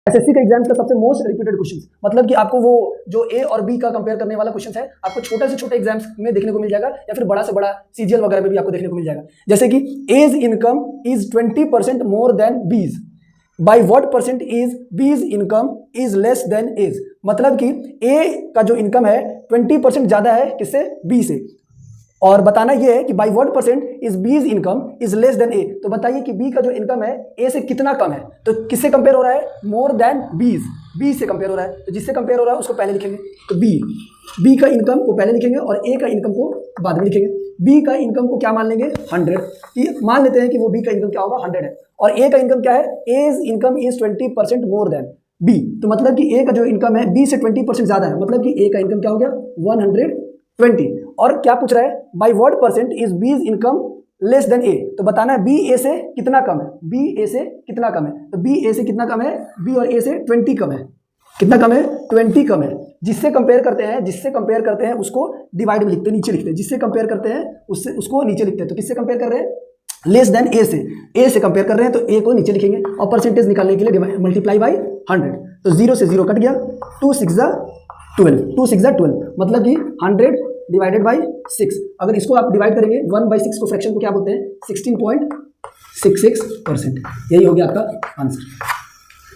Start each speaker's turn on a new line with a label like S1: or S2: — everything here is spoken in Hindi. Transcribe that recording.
S1: एसएससी का एग्जाम का सबसे मोस्ट रिपीटेड क्वेश्चन, मतलब कि आपको वो जो ए और बी का कंपेयर करने वाला क्वेश्चन है आपको छोटे से छोटे एग्जाम्स में देखने को मिल जाएगा, या फिर बड़ा से बड़ा सीजीएल वगैरह में भी आपको देखने को मिल जाएगा। जैसे कि A's income is 20% more than B's, by what percent is B's income is less than A's. मतलब कि ए का जो इनकम है 20% ज्यादा है किससे, बी से, और बताना यह है कि by what percent is B's income is less than A. तो बताइए कि बी का जो इनकम है ए से कितना कम है। तो किससे कंपेयर हो रहा है, मोर देन बीज, बी से कंपेयर हो रहा है। तो जिससे कंपेयर हो रहा है उसको पहले लिखेंगे, तो बी का इनकम को पहले लिखेंगे और ए का इनकम को बाद में लिखेंगे। बी का इनकम को क्या मान लेंगे, 100, कि मान लेते हैं कि वो बी का इनकम क्या होगा, 100 है, और ए का इनकम क्या है, as income is 20% more than B. तो मतलब कि ए का जो इनकम है बी से 20% ज्यादा है, मतलब कि ए का इनकम क्या हो गया 120। और क्या पूछ रहा है, by what percent is B's income less than A. तो बताना है बी ए से कितना कम है, बी ए से कितना कम है। तो बी ए से कितना कम है, बी और ए से 20 कम है। कितना कम है, 20 कम है। जिससे कंपेयर करते हैं उसको डिवाइड में लिखते हैं, नीचे लिखते हैं। जिससे कंपेयर करते हैं उससे उसको नीचे लिखते हैं। तो किससे कंपेयर कर रहे हैं, लेस देन ए से कंपेयर कर रहे हैं, तो ए को नीचे लिखेंगे और परसेंटेज निकालने के लिए मल्टीप्लाई बाई 100। तो 0 से 0 कट गया, 2 6 12, मतलब कि 100 डिवाइडेड बाई 6। अगर इसको आप डिवाइड करेंगे 1/6 को, फ्रैक्शन को क्या बोलते हैं, 16.66%। यही हो गया आपका आंसर।